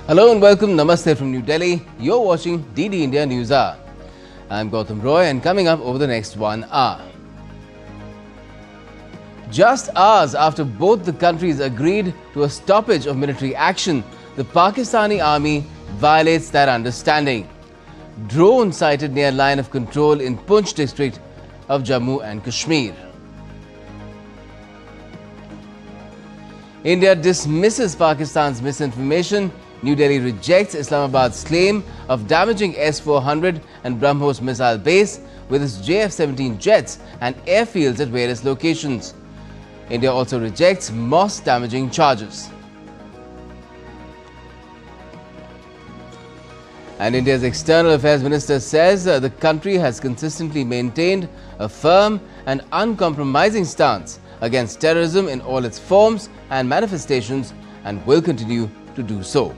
Hello and welcome. Namaste from New Delhi. You're watching DD India Newshour. I'm Gautam Roy and coming up over the next 1 hour. Just hours after both the countries agreed to a stoppage of military action, the Pakistani army violates that understanding. Drone sighted near line of control in Poonch district of Jammu and Kashmir. India dismisses Pakistan's misinformation. New Delhi rejects Islamabad's claim of damaging S-400 and BrahMos missile base with its JF-17 jets and airfields at various locations. India also rejects mosque-damaging charges. And India's External Affairs Minister says the country has consistently maintained a firm and uncompromising stance against terrorism in all its forms and manifestations and will continue to do so.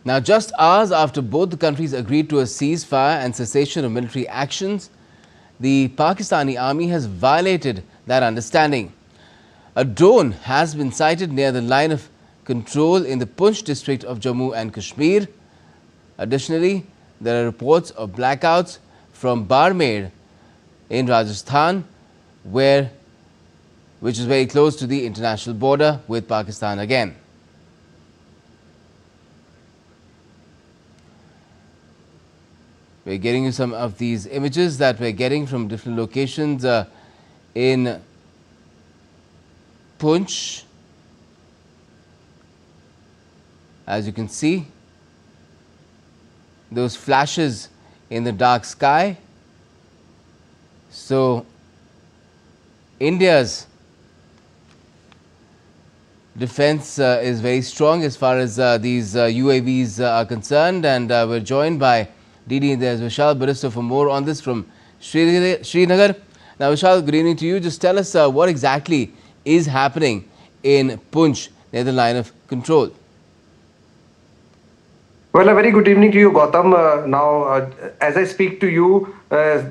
Now, just hours after both the countries agreed to a ceasefire and cessation of military actions, the Pakistani army has violated that understanding. A drone has been sighted near the line of control in the Poonch district of Jammu and Kashmir. Additionally, there are reports of blackouts from Barmer in Rajasthan, which is very close to the international border with Pakistan again. We're getting you some of these images that we're getting from different locations in Poonch. As you can see, those flashes in the dark sky. So, India's defense is very strong as far as these UAVs are concerned, and we're joined by DD India's Vishal Barrister for more on this from Srinagar. Now, Vishal, good evening to you. Just tell us what exactly is happening in Poonch near the line of control. Well, a very good evening to you, Gautam. Now, as I speak to you,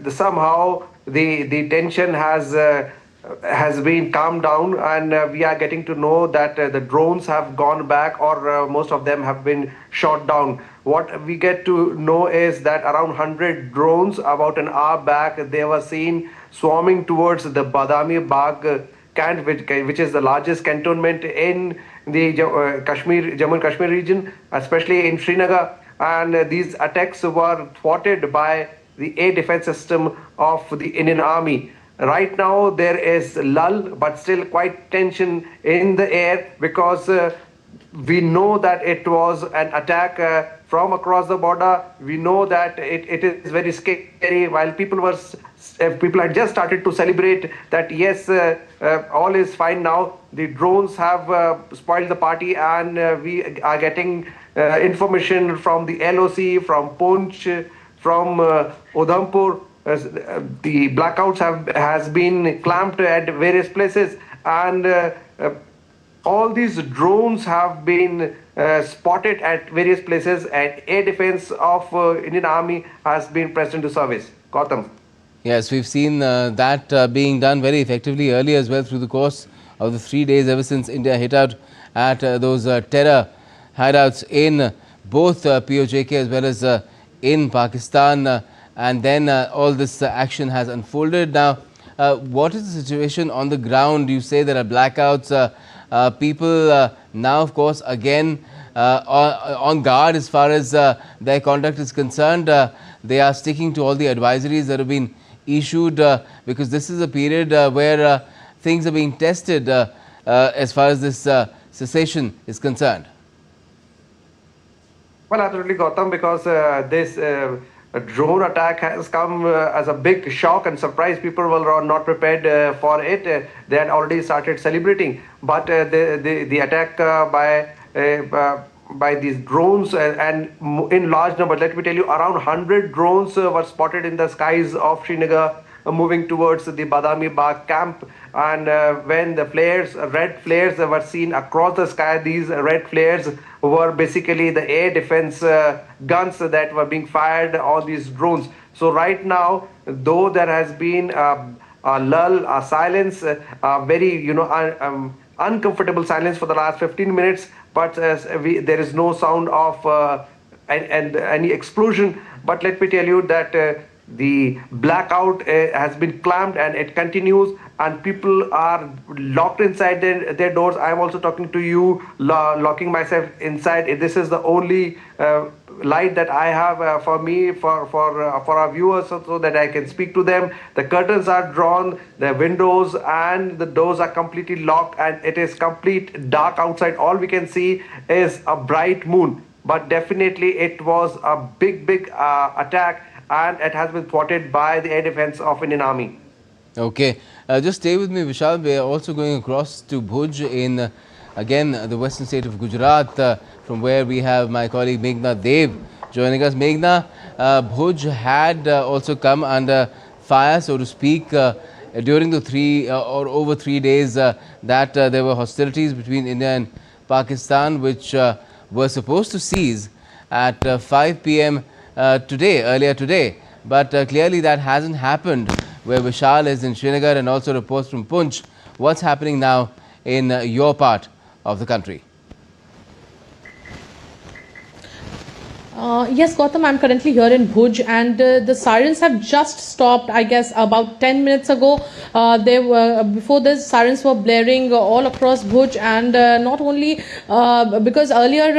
somehow the tension has been calmed down, and we are getting to know that the drones have gone back, or most of them have been shot down. What we get to know is that around 100 drones about an hour back, they were seen swarming towards the Badami Bagh camp, which is the largest cantonment in the Jammu and Kashmir region, especially in Srinagar. And these attacks were thwarted by the air defense system of the Indian Army. Right now, there is lull, but still quite tension in the air, because we know that it was an attack from across the border. We know that it is very scary. While people had just started to celebrate that yes, all is fine now, the drones have spoiled the party, and we are getting information from the LOC, from Poonch, from Udhampur. The blackouts has been clamped at various places, and all these drones have been spotted at various places, and air defense of Indian Army has been pressed into service. Gautam. Yes, we've seen that being done very effectively earlier as well through the course of the 3 days ever since India hit out at those terror hideouts in both POJK as well as in Pakistan. And then all this action has unfolded. Now, what is the situation on the ground? You say there are blackouts. People now, of course, again on guard as far as their conduct is concerned. They are sticking to all the advisories that have been issued because this is a period where things are being tested as far as this cessation is concerned. Well, absolutely, Gautam, because this drone attack has come as a big shock and surprise. People were not prepared for it. They had already started celebrating, but the attack by these drones, and in large number. Let me tell you, around 100 drones were spotted in the skies of Srinagar, moving towards the Badami Bagh camp. And when the flares, red flares were seen across the sky, these red flares were basically the air defense guns that were being fired on these drones. So right now, though there has been a lull, a silence, a very uncomfortable silence for the last 15 minutes, but there is no sound of and any explosion. But let me tell you that the blackout has been clamped and it continues, and people are locked inside their doors. I'm also talking to you, locking myself inside. This is the only light that I have for me, for our viewers, so that I can speak to them. The curtains are drawn, the windows and the doors are completely locked, and it is complete dark outside. All we can see is a bright moon, but definitely it was a big attack, and it has been thwarted by the air defense of Indian Army. Okay, just stay with me, Vishal. We are also going across to Bhuj in, again, the western state of Gujarat, from where we have my colleague Meghna Dev joining us. Meghna, Bhuj had also come under fire, so to speak, during the over 3 days that there were hostilities between India and Pakistan, which were supposed to cease at 5 p.m. Earlier today, but clearly that hasn't happened. Where Vishal is in Srinagar and also reports from Poonch. What's happening now in your part of the country? Yes, Gautam, I'm currently here in Bhuj, and the sirens have just stopped, I guess, about 10 minutes ago. Before this, sirens were blaring all across Bhuj, and not only because earlier,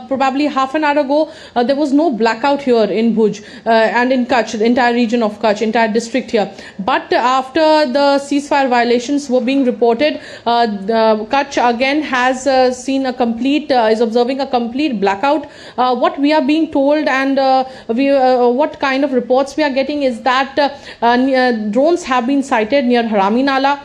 probably half an hour ago, there was no blackout here in Bhuj and in Kutch, the entire region of Kutch, entire district here. But after the ceasefire violations were being reported, Kutch again has is observing a complete blackout. What we are being told, and what kind of reports we are getting, is that drones have been sighted near Harami Nala.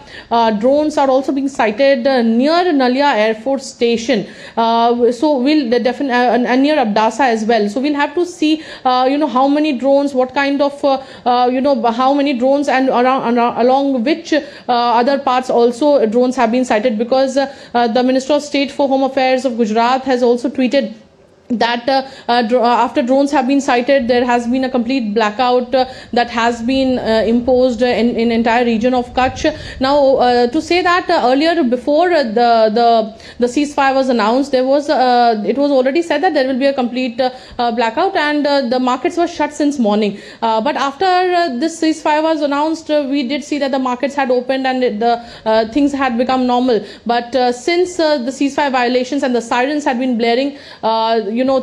Drones are also being sighted near Nalia Air Force Station. So we'll and near Abdasa as well. So we'll have to see, how many drones, what kind of, how many drones, and along which other parts also drones have been sighted, because the Minister of State for Home Affairs of Gujarat has also tweeted that after drones have been sighted, there has been a complete blackout that has been imposed in entire region of Kutch. Now, to say that earlier, before the ceasefire was announced, it was already said that there will be a complete blackout, and the markets were shut since morning. But after this ceasefire was announced, we did see that the markets had opened and the things had become normal. But since the ceasefire violations and the sirens had been blaring,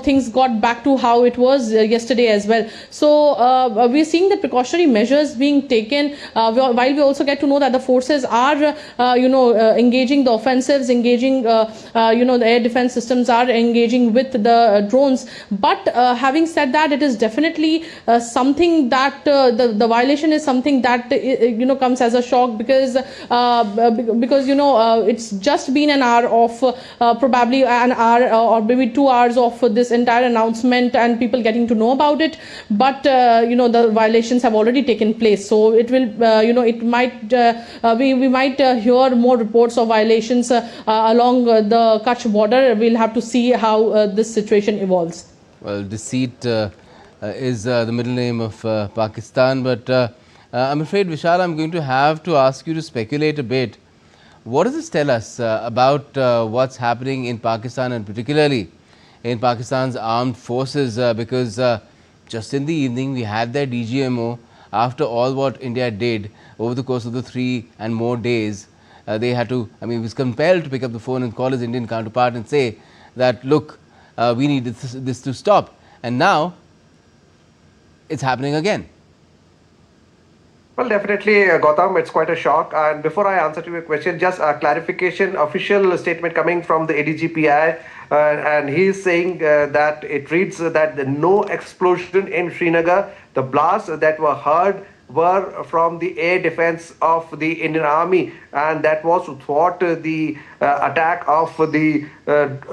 things got back to how it was yesterday as well. So we're seeing the precautionary measures being taken, while we also get to know that the forces are, engaging the offensives, engaging, the air defense systems are engaging with the drones. But having said that, it is definitely something that the violation is something that, comes as a shock, because it's just been an hour of, probably an hour or maybe 2 hours of this entire announcement and people getting to know about it. But the violations have already taken place, so it will it might we might hear more reports of violations along the Kutch border. We'll have to see how this situation evolves. Well, deceit is the middle name of Pakistan, but I'm afraid, Vishal, I'm going to have to ask you to speculate a bit. What does this tell us about what's happening in Pakistan, and particularly in Pakistan's armed forces, because just in the evening we had their DGMO. After all what India did over the course of the 3 and more days, they had to, he was compelled to pick up the phone and call his Indian counterpart and say that, look, we need this to stop. And now it's happening again. Well, definitely, Gautam, it's quite a shock. And before I answer to your question, just a clarification, official statement coming from the ADGPI, and he is saying that it reads that no explosion in Srinagar. The blasts that were heard were from the air defense of the Indian Army, and that was to thwart the attack of the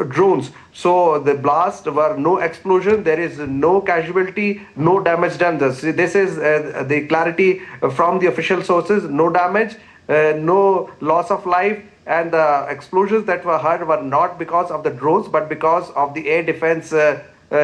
drones. So the blast were no explosion, there is no casualty, no damage done. This is the clarity from the official sources: no damage, no loss of life, and the explosions that were heard were not because of the drones but because of the air defense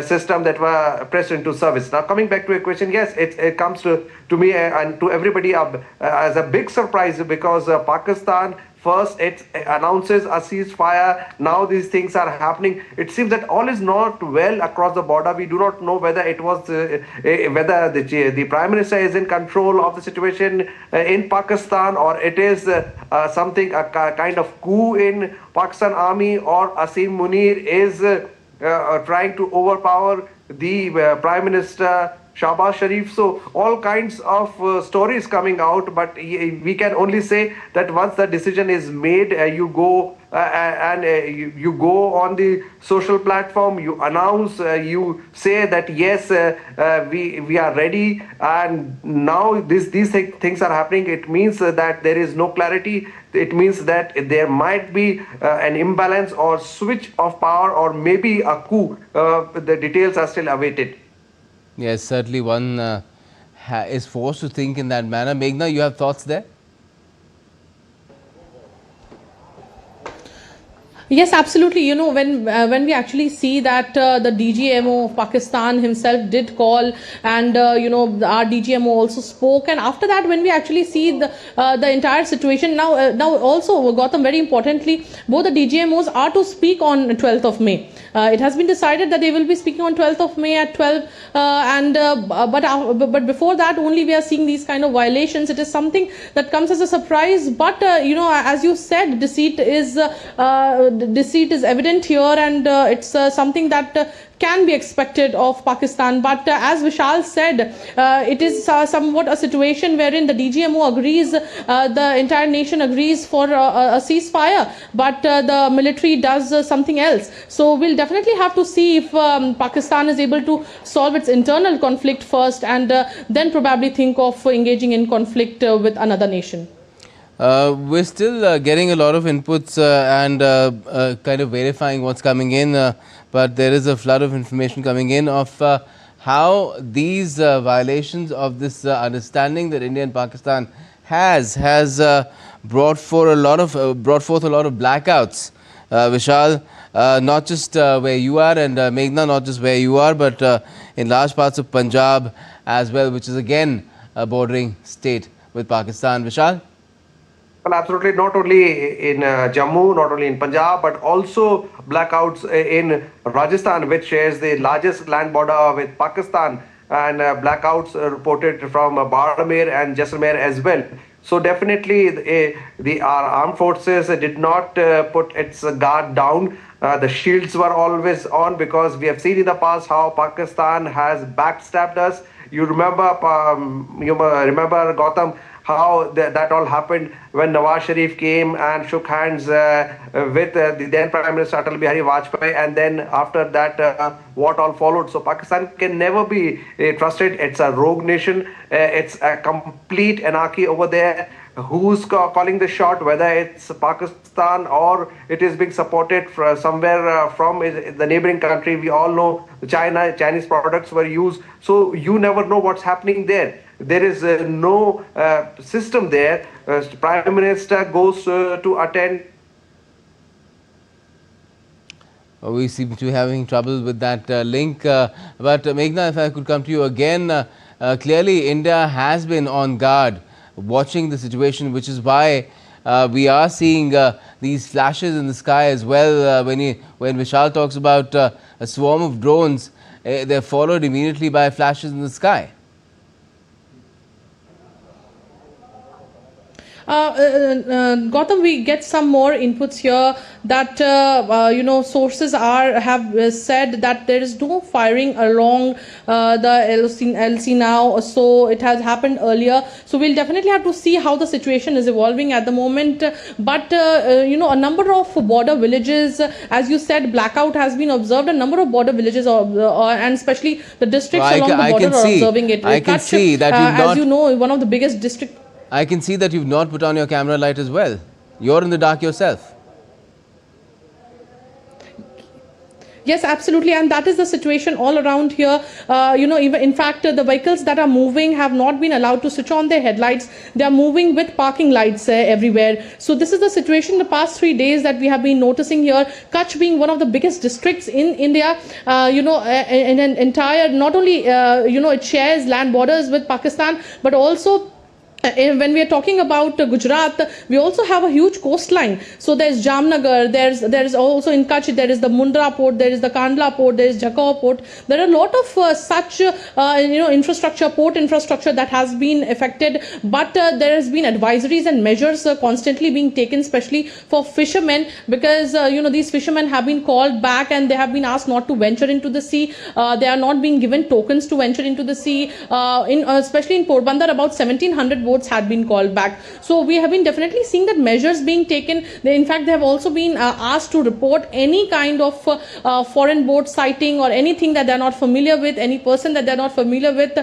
system that were pressed into service. Now, coming back to a question, yes, it comes to me and to everybody as a big surprise, because Pakistan first it announces a ceasefire. Now these things are happening. It seems that all is not well across the border. We do not know whether it was whether the Prime Minister is in control of the situation in Pakistan, or it is something a kind of coup in Pakistan Army, or Asim Munir is trying to overpower the Prime Minister Shahbaz Sharif. So all kinds of stories coming out, but we can only say that once the decision is made, you go and you go on the social platform, you announce, you say that yes, we are ready, and now these things are happening. It means that there is no clarity. It means that there might be an imbalance or switch of power, or maybe a coup. The details are still awaited. Yes, certainly one is forced to think in that manner. Meghna, you have thoughts there? Yes, absolutely. You know, when we actually see that the DGMO of Pakistan himself did call, and you know, our DGMO also spoke, and after that, when we actually see the entire situation now also, Gautam, very importantly, both the DGMOs are to speak on 12th of May. It has been decided that they will be speaking on 12th of May at 12, but before that only we are seeing these kind of violations. It is something that comes as a surprise, but you know, as you said, deceit is evident here, and it's something that can be expected of Pakistan. But as Vishal said, it is somewhat a situation wherein the DGMO agrees, the entire nation agrees for a ceasefire, but the military does something else. So we'll definitely have to see if Pakistan is able to solve its internal conflict first, and then probably think of engaging in conflict with another nation. We're still getting a lot of inputs and kind of verifying what's coming in, but there is a flood of information coming in of how these violations of this understanding that India and Pakistan has brought forth a lot of blackouts. Vishal, not just where you are, and Meghna, not just where you are, but in large parts of Punjab as well, which is again a bordering state with Pakistan. Vishal? Well, absolutely. Not only in Jammu, not only in Punjab, but also blackouts in Rajasthan, which shares the largest land border with Pakistan, and blackouts reported from Barmer and Jaisalmer as well. So definitely, our armed forces did not put its guard down. The shields were always on, because we have seen in the past how Pakistan has backstabbed us. You remember, Gautam, how that all happened when Nawaz Sharif came and shook hands with the then Prime Minister Atal Bihari Vajpayee, and then after that, what all followed. So Pakistan can never be trusted. It's a rogue nation. It's a complete anarchy over there. Who's calling the shot, whether it's Pakistan or it is being supported somewhere from the neighboring country? We all know Chinese products were used. So you never know what's happening there. There is no system there. Prime Minister goes to attend. We seem to be having trouble with that link. But Meghna, if I could come to you again, clearly India has been on guard, watching the situation, which is why we are seeing these flashes in the sky as well. When Vishal talks about a swarm of drones, they're followed immediately by flashes in the sky. Gautam, we get some more inputs here that sources have said that there is no firing along the LC now, so it has happened earlier. So we'll definitely have to see how the situation is evolving at the moment. But a number of border villages, as you said, blackout has been observed. A number of border villages, and especially the districts along the border are observing it. I can see that you've not, as you know, one of the biggest districts. I can see that you've not put on your camera light as well. You're in the dark yourself. Yes, absolutely, and that is the situation all around here. Even in fact, the vehicles that are moving have not been allowed to switch on their headlights. They are moving with parking lights everywhere. So this is the situation the past 3 days that we have been noticing here. Kutch being one of the biggest districts in India, in an entire, not only it shares land borders with Pakistan, but also when we are talking about Gujarat, we also have a huge coastline. So there's Jamnagar, there's also in Kutch, there is the Mundra port, there is the Kandla port, there is Jakhau port. There are a lot of such infrastructure, port infrastructure that has been affected. But there has been advisories and measures constantly being taken, especially for fishermen, because these fishermen have been called back and they have been asked not to venture into the sea. They are not being given tokens to venture into the sea. Especially in Porbandar, about 1,700 boats had been called back. So we have been definitely seeing that measures being taken. In fact, they have also been asked to report any kind of foreign boat sighting or anything that they're not familiar with, any person that they're not familiar with,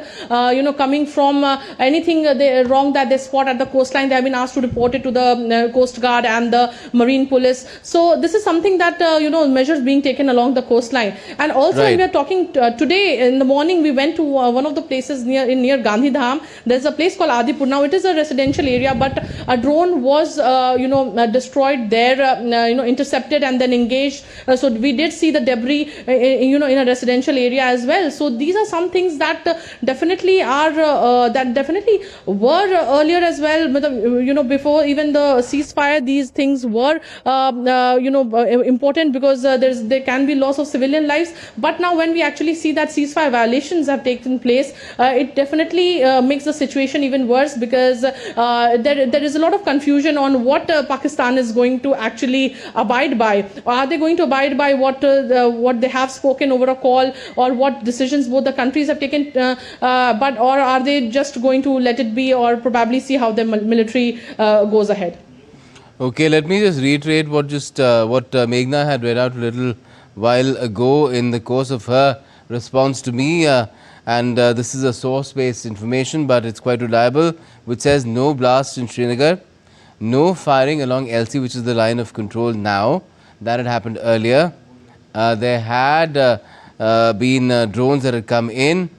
coming from anything wrong that they spot at the coastline. They have been asked to report it to the Coast Guard and the Marine Police. So this is something that, measures being taken along the coastline. And also when we are talking today in the morning, we went to one of the places near Gandhi Dham. There's a place called Adipur. Now it is a residential area, but a drone was destroyed there, intercepted and then engaged. So we did see the debris in a residential area as well. So these are some things that definitely are were earlier as well. Before even the ceasefire, these things were important, because there can be loss of civilian lives. But now when we actually see that ceasefire violations have taken place, it definitely makes the situation even worse, because there is a lot of confusion on what Pakistan is going to actually abide by. Are they going to abide by what they have spoken over a call, or what decisions both the countries have taken, or are they just going to let it be, or probably see how the military goes ahead? Okay, let me just reiterate what Meghna had read out a little while ago in the course of her response to me. And this is a source-based information, but it's quite reliable, which says no blast in Srinagar, no firing along LC, which is the line of control now. That had happened earlier. There had been drones that had come in,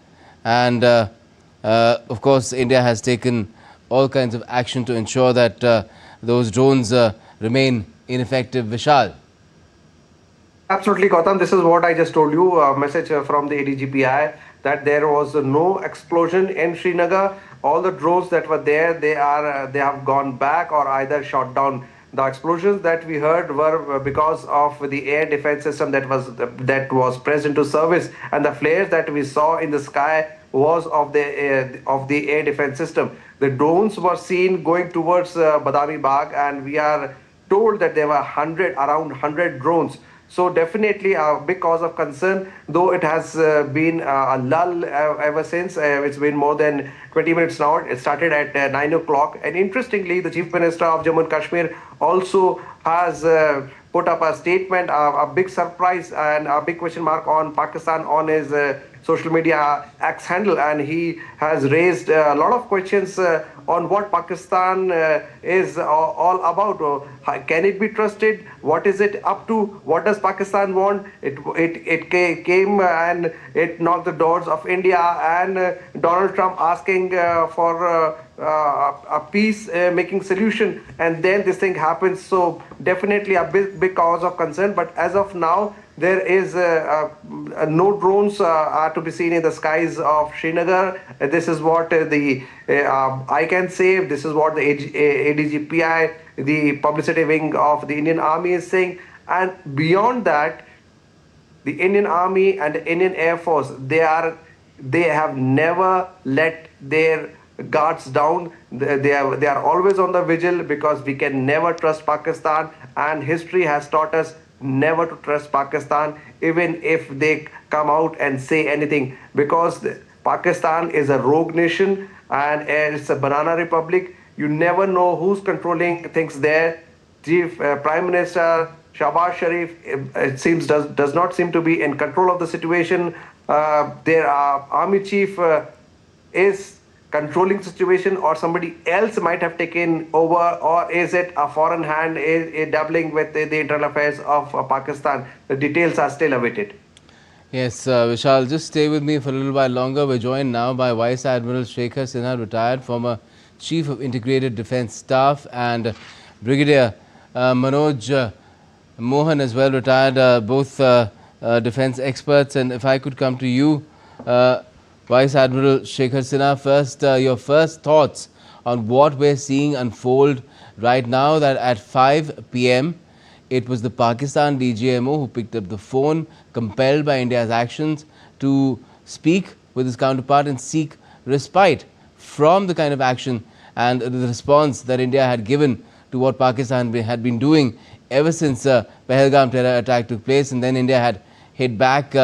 and of course, India has taken all kinds of action to ensure that those drones remain ineffective. Vishal. Absolutely, Gautam. This is what I just told you. A message from the ADGPI that there was no explosion in Srinagar. All the drones that were there, they have gone back or either shot down. The explosions that we heard were because of the air defense system that was pressed into service, and the flares that we saw in the sky was of the air defense system. The drones were seen going towards Badami Bagh, and we are told that there were around 100 drones. So definitely a big cause of concern, though it has been a lull ever since. It's been more than 20 minutes now. It started at 9 o'clock. And interestingly, the Chief Minister of Jammu and Kashmir also has put up a statement, a big surprise and a big question mark on Pakistan on his social media X handle, and he has raised a lot of questions on what Pakistan is all about. Can it be trusted? What is it up to? What does Pakistan want? It came and it knocked the doors of India, and Donald Trump asking for a peace-making solution, and then this thing happens. So definitely a big cause of concern. But as of now, there is no drones are to be seen in the skies of Srinagar. This is what I can say. This is what the ADGPI, the publicity wing of the Indian Army, is saying. And beyond that, the Indian Army and the Indian Air Force, they have never let their guards down. They are always on the vigil, because we can never trust Pakistan, and history has taught us never to trust Pakistan, even if they come out and say anything, because Pakistan is a rogue nation, and it's a banana republic. You never know who's controlling things there. Chief Prime Minister Shahbaz Sharif, it seems, does not seem to be in control of the situation. Their army chief is controlling the situation, or somebody else might have taken over, or is it a foreign hand dabbling with the internal affairs of Pakistan? The details are still awaited. Yes, Vishal, just stay with me for a little while longer. We're joined now by Vice Admiral Shekhar Sinha, retired former Chief of Integrated Defence Staff, and Brigadier Manoj Mohan as well, retired, both defence experts. And if I could come to you, Vice Admiral Shekhar Sinha, first, your first thoughts on what we're seeing unfold right now, that at 5 p.m. it was the Pakistan DGMO who picked up the phone, compelled by India's actions, to speak with his counterpart and seek respite from the kind of action and the response that India had given to what Pakistan had been doing ever since Pahalgam terror attack took place. And then India had hit back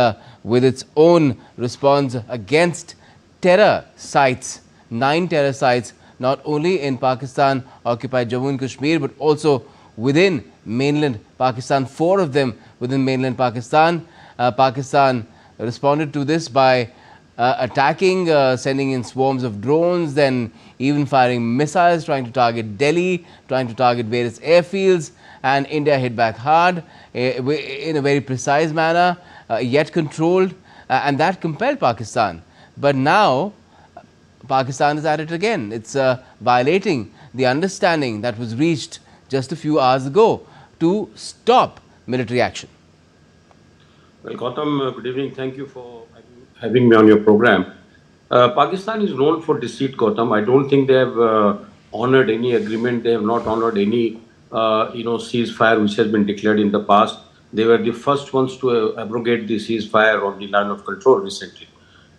with its own response against terror sites, 9 terror sites, not only in Pakistan occupied Jammu and Kashmir, but also within mainland Pakistan, 4 of them within mainland Pakistan. Pakistan responded to this by attacking, sending in swarms of drones, then even firing missiles, trying to target Delhi, trying to target various airfields, and India hit back hard in a very precise manner, yet controlled, and that compelled Pakistan. But now Pakistan is at it again. It's violating the understanding that was reached just a few hours ago to stop military action. Well, Gautam, good evening. Thank you for having me on your program. Pakistan is known for deceit, Gautam. I don't think they have honored any agreement. They have not honored any, ceasefire which has been declared in the past. They were the first ones to abrogate the ceasefire on the line of control recently.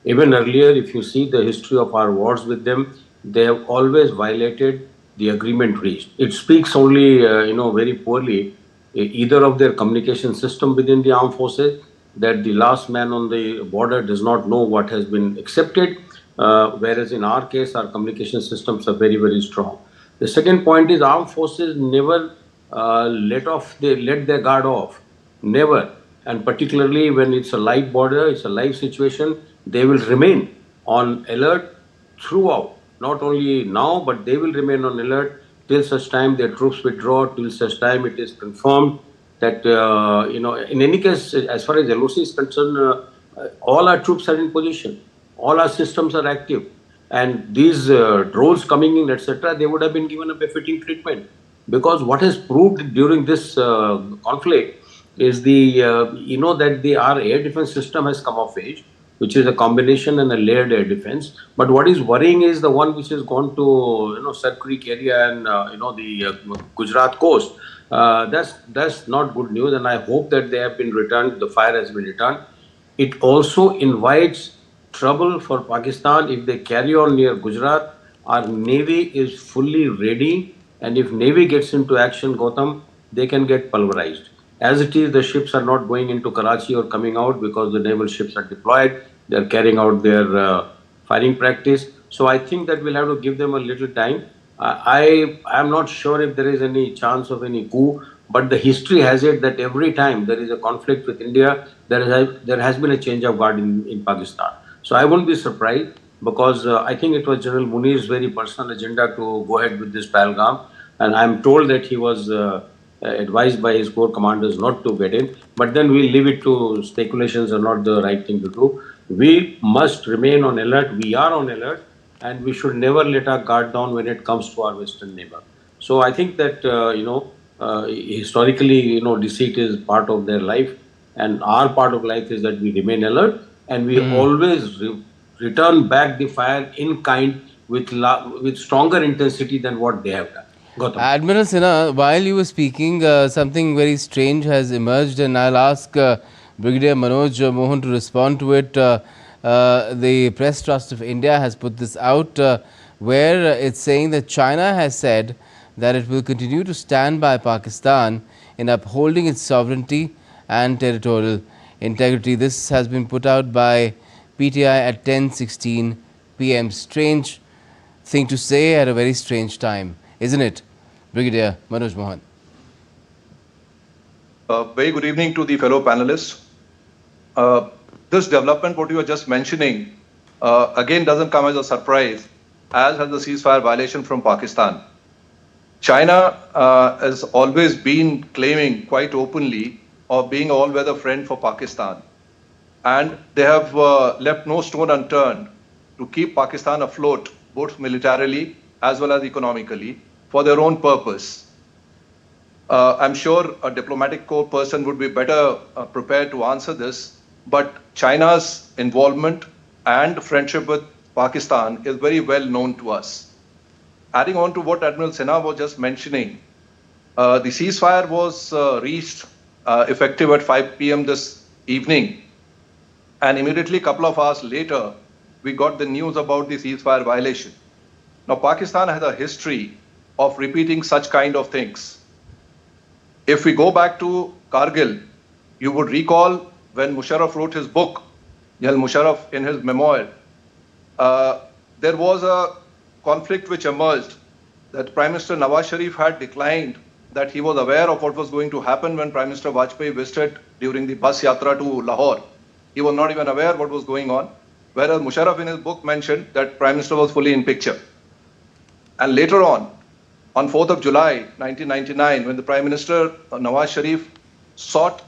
Even earlier, if you see the history of our wars with them, they have always violated the agreement reached. It speaks only, very poorly, either of their communication system within the armed forces, that the last man on the border does not know what has been accepted, whereas in our case, our communication systems are very, very strong. The second point is armed forces never let their guard off, never. And particularly when it's a live border, it's a live situation, they will remain on alert throughout. Not only now, but they will remain on alert till such time their troops withdraw, till such time it is confirmed that, in any case, as far as LOC is concerned, all our troops are in position, all our systems are active. And these drones coming in, etc., they would have been given a befitting treatment. Because what has proved during this conflict is that our air defense system has come of age, which is a combination and a layered air defense. But what is worrying is the one which has gone to Sir Creek area and the Gujarat coast. That's not good news, and I hope that they have been returned. The fire has been returned. It also invites trouble for Pakistan if they carry on near Gujarat. Our navy is fully ready, and if navy gets into action, Gautam, they can get pulverized. As it is, the ships are not going into Karachi or coming out because the naval ships are deployed. They are carrying out their firing practice. So I think that we'll have to give them a little time. I am not sure if there is any chance of any coup, but the history has it that every time there is a conflict with India, there has been a change of guard in Pakistan. So I won't be surprised, because I think it was General Munir's very personal agenda to go ahead with this Pahalgam, and I'm told that he was advised by his corps commanders not to get in, but then we leave it to speculations are not the right thing to do. We must remain on alert. We are on alert, and we should never let our guard down when it comes to our western neighbor. So I think that, historically, deceit is part of their life, and our part of life is that we remain alert, and we always return back the fire in kind with stronger intensity than what they have done. Gautam. Admiral Sinha, while you were speaking, something very strange has emerged, and I'll ask Brigadier Manoj Mohan to respond to it. The Press Trust of India has put this out, where it's saying that China has said that it will continue to stand by Pakistan in upholding its sovereignty and territorial integrity. This has been put out by PTI at 10:16 p.m. Strange thing to say at a very strange time, isn't it, Brigadier Manoj Mohan? Very good evening to the fellow panelists. This development, what you were just mentioning, again doesn't come as a surprise, as has the ceasefire violation from Pakistan. China has always been claiming quite openly of being an all-weather friend for Pakistan. And they have left no stone unturned to keep Pakistan afloat, both militarily as well as economically, for their own purpose. I'm sure a diplomatic corps person would be better prepared to answer this, but China's involvement and friendship with Pakistan is very well known to us. Adding on to what Admiral Sinha was just mentioning, the ceasefire was reached effective at 5 p.m. this evening, and immediately a couple of hours later, we got the news about the ceasefire violation. Now, Pakistan has a history of repeating such kind of things. If we go back to Kargil, you would recall when Musharraf wrote his book, General Musharraf in his memoir, there was a conflict which emerged that Prime Minister Nawaz Sharif had declined that he was aware of what was going to happen when Prime Minister Vajpayee visited during the bus yatra to Lahore. He was not even aware what was going on, whereas Musharraf in his book mentioned that Prime Minister was fully in picture. And later on 4th of July 1999, when the Prime Minister Nawaz Sharif sought,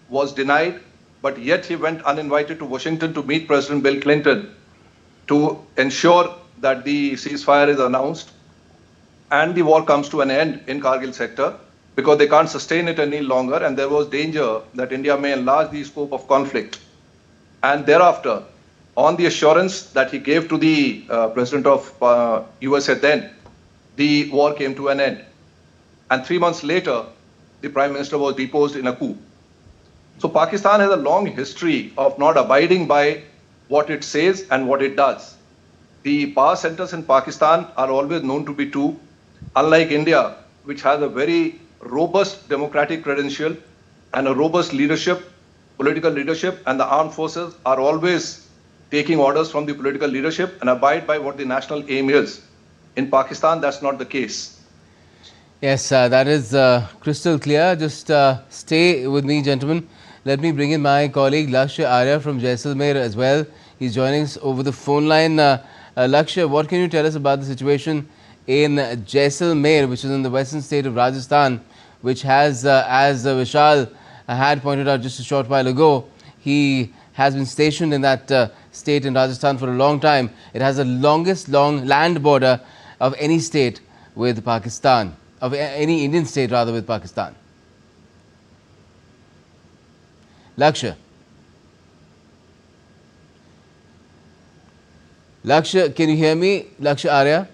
was denied, but yet he went uninvited to Washington to meet President Bill Clinton to ensure that the ceasefire is announced and the war comes to an end in Kargil sector, because they can't sustain it any longer and there was danger that India may enlarge the scope of conflict. And thereafter, on the assurance that he gave to the President of USA then, the war came to an end. And 3 months later, the Prime Minister was deposed in a coup. So Pakistan has a long history of not abiding by what it says and what it does. The power centers in Pakistan are always known to be two, unlike India, which has a very robust democratic credential and a robust leadership, political leadership, and the armed forces are always taking orders from the political leadership and abide by what the national aim is. In Pakistan, that's not the case. Yes, that is crystal clear. Just stay with me, gentlemen. Let me bring in my colleague Lakshya Arya from Jaisalmer as well. He's joining us over the phone line. Lakshya, what can you tell us about the situation in Jaisalmer, which is in the western state of Rajasthan, which has, as Vishal had pointed out just a short while ago, he has been stationed in that state in Rajasthan for a long time. It has the longest land border of any state with Pakistan, of any Indian state rather with Pakistan. Lakshya. Lakshya, can you hear me? Lakshya Arya?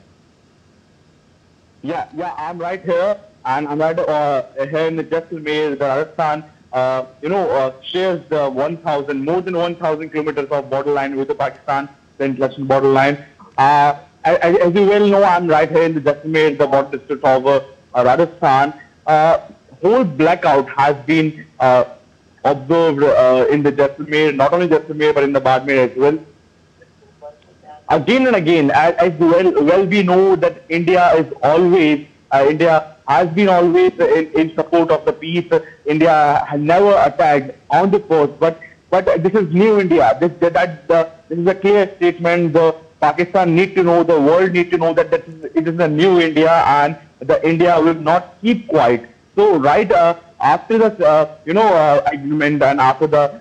Yeah, I'm right here, and I'm right here in the Jaisalmer, Rajasthan. Shares the more than 1,000 kilometers of borderline with the Pakistan, the international borderline. As you well know, I'm right here in the Jaisalmer, the border district of Rajasthan. Whole blackout has been observed in the Jaisalmer, not only Jaisalmer but in the Badmer as well. Again and again, as well we know that India has been always in support of the peace. India has never attacked on the coast, but this is new India. This is a clear statement. The Pakistan need to know, the world need to know that it is a new India, and the India will not keep quiet. So right after the agreement and after the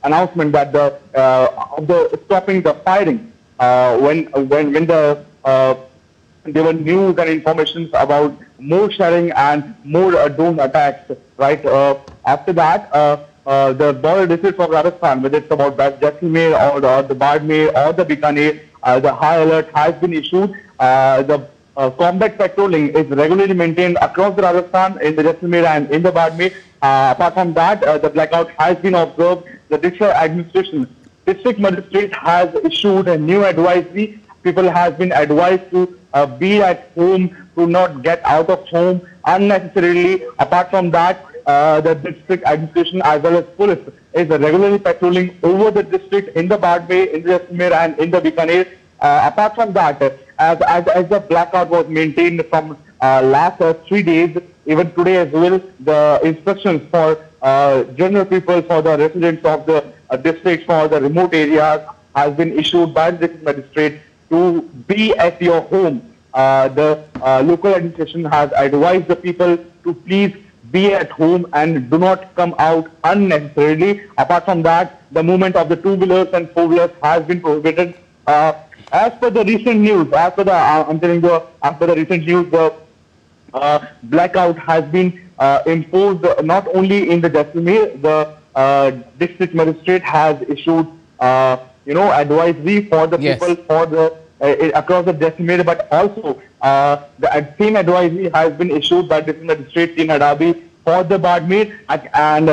announcement that the stopping the firing, when there were news and information about more shelling and more drone attacks, right? After that, the border districts of Rajasthan, whether it's about Jaisalmer or the Badmer or the Bikaner, the high alert has been issued. The combat patrolling is regularly maintained across the Rajasthan, in the Jaisalmer and in the Badmer. Apart from that, the blackout has been observed. The district magistrate has issued a new advisory, people has been advised to be at home, to not get out of home unnecessarily. Apart from that, the district administration as well as police is regularly patrolling over the district in the Badme, in the Jaisalmer and in the Bikaner. Apart from that, as the blackout was maintained from last 3 days, even today as well, the instructions for general people, for the residents of the districts, for the remote areas has been issued by the district magistrate to be at your home. The local administration has advised the people to please be at home and do not come out unnecessarily. Apart from that, the movement of the two-wheelers and four-wheelers has been prohibited. As per the recent news, as per the recent news, the blackout has been imposed not only in the Jaisalmer. The district magistrate has issued, advisory for the Yes. people for the across the Jaisalmer, but also the same advisory has been issued by district magistrate in Adabi for the Badmer, and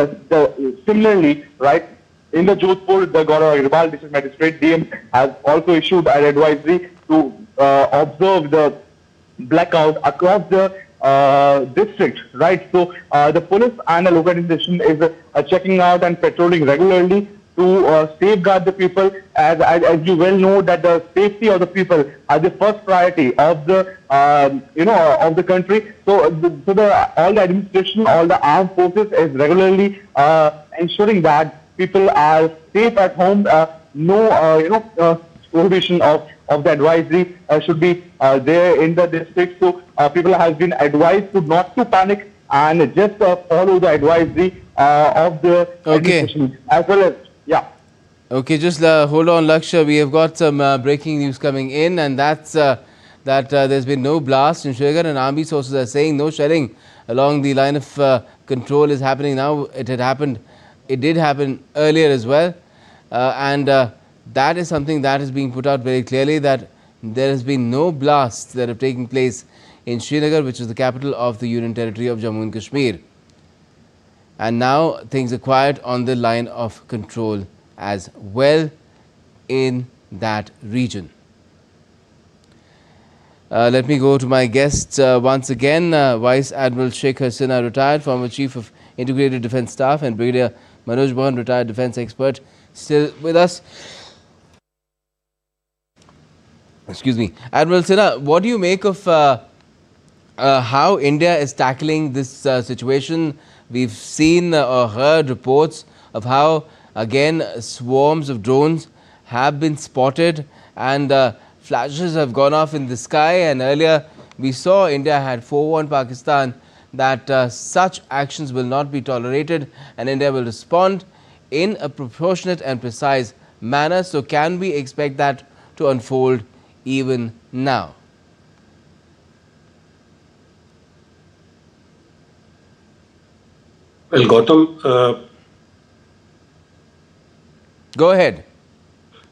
similarly, right, in the Jodhpur, the Gaurav Agrawal district magistrate DM has also issued an advisory to observe the blackout across the district, right? So the police and the local administration is checking out and patrolling regularly to safeguard the people. As you well know, that the safety of the people are the first priority of the of the country. So all the administration, all the armed forces is regularly ensuring that people are safe at home. Prohibition of the advisory should be there in the district. So people has been advised to not to panic and just follow the advisory of the administration as well as Okay, just hold on, Laksha. We have got some breaking news coming in, and that's that there's been no blast in Srinagar, and army sources are saying no shelling along the line of control is happening now. It did happen earlier as well, and that is something that is being put out very clearly, that there has been no blasts that have taken place in Srinagar, which is the capital of the Union Territory of Jammu and Kashmir. And now things are quiet on the line of control as well in that region. Let me go to my guests once again. Vice Admiral Shekhar Sinha, retired, former Chief of Integrated Defence Staff, and Brigadier Manoj Mohan, retired defence expert, still with us. Excuse me. Admiral Sinha, what do you make of how India is tackling this situation? We've seen or heard reports of how, again, swarms of drones have been spotted and flashes have gone off in the sky, and earlier we saw India had forewarned Pakistan that such actions will not be tolerated and India will respond in a proportionate and precise manner. So can we expect that to unfold even now? Well, Gautam, go ahead.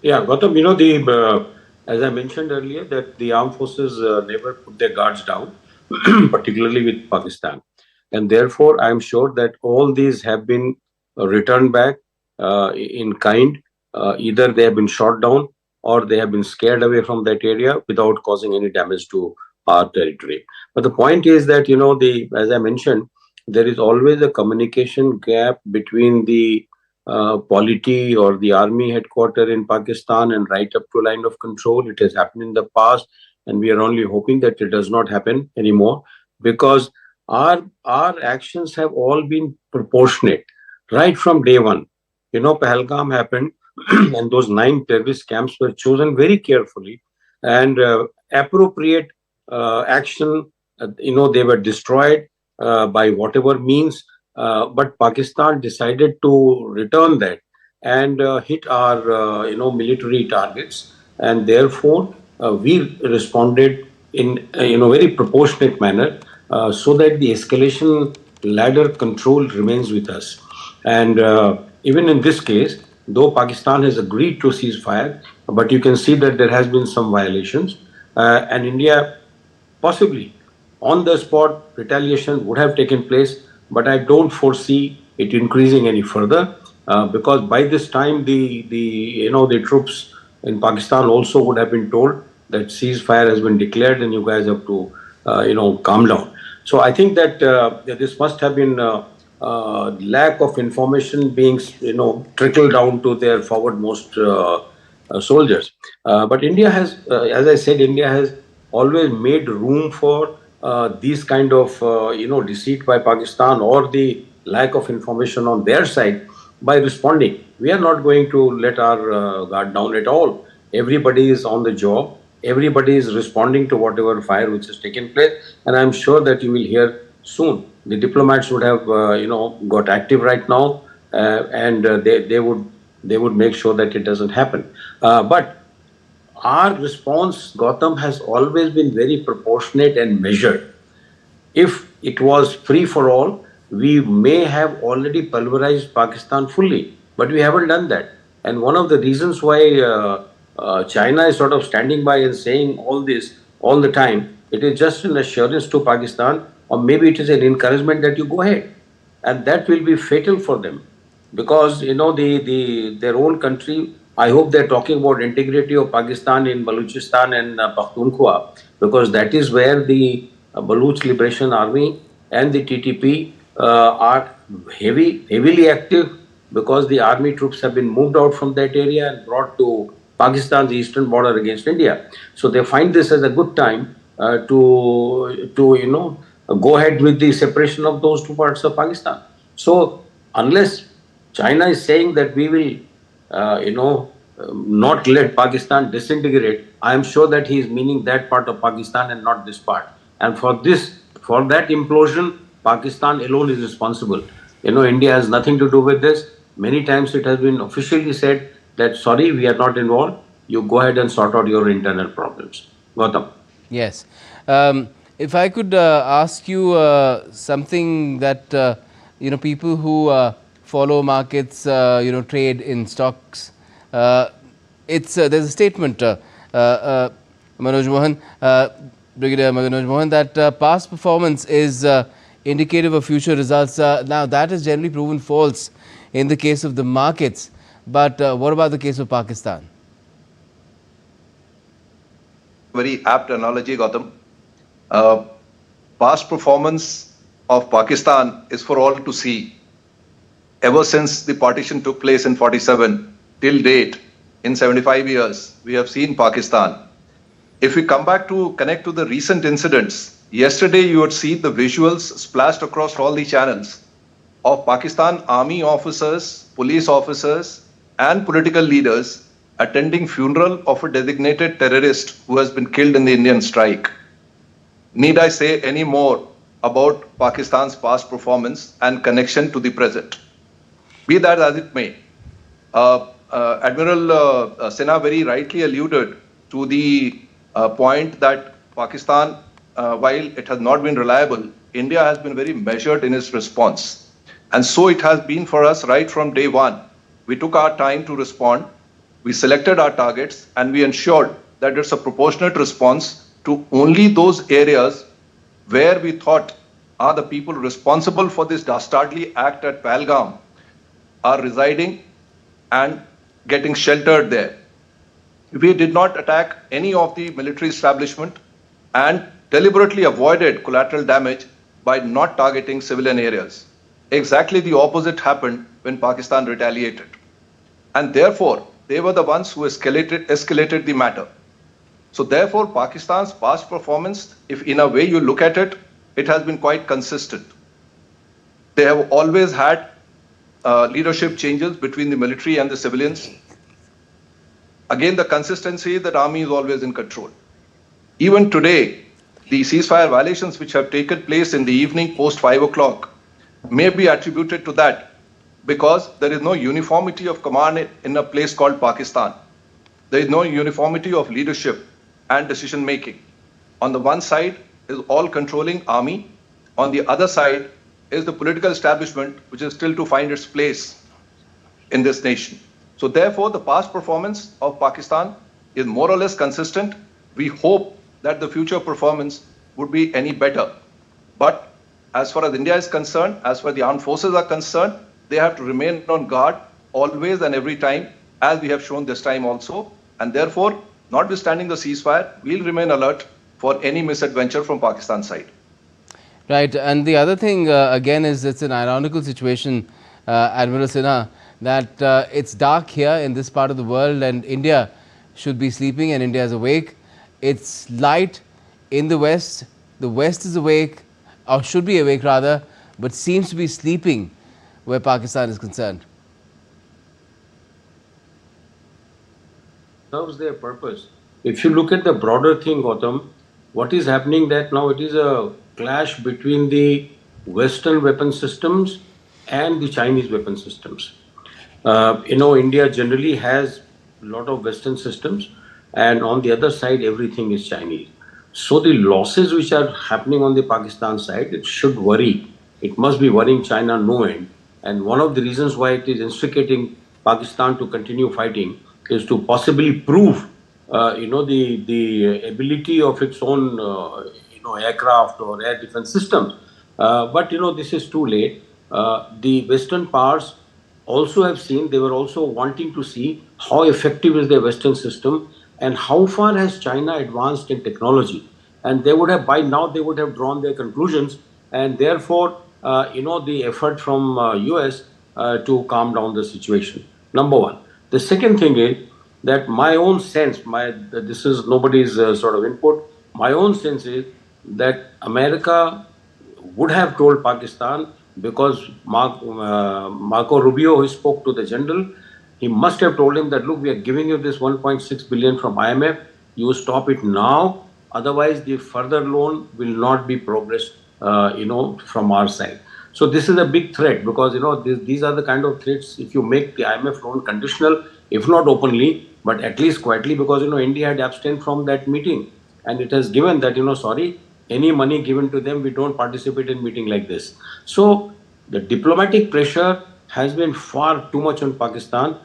Yeah, Gautam, as I mentioned earlier, that the armed forces never put their guards down, particularly with Pakistan. And therefore, I'm sure that all these have been returned back in kind. Either they have been shot down or they have been scared away from that area without causing any damage to our territory. But the point is that, as I mentioned, there is always a communication gap between the polity or the army headquarters in Pakistan and right up to line of control. It has happened in the past, and we are only hoping that it does not happen anymore, because our actions have all been proportionate right from day one. Pahalgam happened and those 9 terrorist camps were chosen very carefully, and appropriate action, they were destroyed by whatever means, but Pakistan decided to return that and hit our military targets, and therefore we responded in very proportionate manner, so that the escalation ladder control remains with us. And even in this case, though Pakistan has agreed to ceasefire, but you can see that there has been some violations, and India possibly on the spot retaliation would have taken place, but I don't foresee it increasing any further, because by this time the troops in Pakistan also would have been told that ceasefire has been declared and you guys have to, calm down. So I think that this must have been lack of information being, trickled down to their forwardmost soldiers. But India has, as I said, India has always made room for these kind of, deceit by Pakistan or the lack of information on their side by responding. We are not going to let our guard down at all. Everybody is on the job. Everybody is responding to whatever fire which has taken place, and I'm sure that you will hear soon. The diplomats would have, got active right now, and they would make sure that it doesn't happen. But our response, Gautam, has always been very proportionate and measured. If it was free for all, we may have already pulverized Pakistan fully, but we haven't done that. And one of the reasons why China is sort of standing by and saying all this all the time, it is just an assurance to Pakistan, or maybe it is an encouragement that you go ahead. And that will be fatal for them, because their own country. I hope they're talking about integrity of Pakistan in Balochistan and Pakhtunkhwa, because that is where the Baloch Liberation Army and the TTP are heavily active, because the army troops have been moved out from that area and brought to Pakistan's eastern border against India. So they find this as a good time to go ahead with the separation of those two parts of Pakistan. So unless China is saying that we will, not let Pakistan disintegrate, I am sure that he is meaning that part of Pakistan and not this part. And for that implosion, Pakistan alone is responsible. India has nothing to do with this. Many times it has been officially said that, sorry, we are not involved. You go ahead and sort out your internal problems. Gautam. Yes. If I could ask you something that, people who follow markets, trade in stocks, there's a statement, Manoj Mohan, Brigadier Manoj Mohan, that past performance is indicative of future results. Now, that is generally proven false in the case of the markets. But what about the case of Pakistan? Very apt analogy, Gautam. Past performance of Pakistan is for all to see. Ever since the partition took place in 47 till date, in 75 years, we have seen Pakistan. If we come back to connect to the recent incidents, yesterday you had seen the visuals splashed across all the channels of Pakistan army officers, police officers, and political leaders attending funeral of a designated terrorist who has been killed in the Indian strike. Need I say any more about Pakistan's past performance and connection to the present? Be that as it may, Admiral Sinha very rightly alluded to the point that Pakistan, while it has not been reliable, India has been very measured in its response. And so it has been for us right from day one. We took our time to respond, we selected our targets, and we ensured that it's a proportionate response to only those areas where we thought are the people responsible for this dastardly act at Pahalgam are residing and getting sheltered there. We did not attack any of the military establishment and deliberately avoided collateral damage by not targeting civilian areas. Exactly the opposite happened when Pakistan retaliated. And therefore, they were the ones who escalated the matter. So therefore, Pakistan's past performance, if in a way you look at it, it has been quite consistent. They have always had leadership changes between the military and the civilians. Again, the consistency that army is always in control. Even today, the ceasefire violations which have taken place in the evening post 5 o'clock may be attributed to that, because there is no uniformity of command in a place called Pakistan. There is no uniformity of leadership and decision making. On the one side is all controlling army. On the other side is the political establishment, which is still to find its place in this nation. So therefore, the past performance of Pakistan is more or less consistent. We hope that the future performance would be any better. But as far as India is concerned, as far as the armed forces are concerned, they have to remain on guard always and every time, as we have shown this time also. And therefore, notwithstanding the ceasefire, we'll remain alert for any misadventure from Pakistan side. Right, and the other thing again is it's an ironical situation, Admiral Sinha, that it's dark here in this part of the world and India should be sleeping and India is awake. It's light in the West is awake, or should be awake rather, but seems to be sleeping where Pakistan is concerned. Serves their purpose. If you look at the broader thing, Gautam, what is happening that now it is a clash between the Western weapon systems and the Chinese weapon systems. India generally has a lot of Western systems, and on the other side, everything is Chinese. So the losses which are happening on the Pakistan side, it should worry. It must be worrying China no end. And one of the reasons why it is instigating Pakistan to continue fighting is to possibly prove, the ability of its own, aircraft or air defense systems. But this is too late. The Western powers also have seen, they were also wanting to see how effective is the Western system and how far has China advanced in technology. And they would have, by now, they would have drawn their conclusions, and therefore, the effort from US to calm down the situation. Number one. The second thing is that my own sense, this is nobody's sort of input, my own sense is that America would have told Pakistan, because Marco Rubio, who spoke to the general, he must have told him that, look, we are giving you this 1.6 billion from IMF, you stop it now, otherwise the further loan will not be progressed, from our side. So this is a big threat, because these are the kind of threats. If you make the IMF loan conditional, if not openly, but at least quietly, because India had abstained from that meeting, and it has given that sorry, any money given to them, we don't participate in meeting like this. So the diplomatic pressure has been far too much on Pakistan.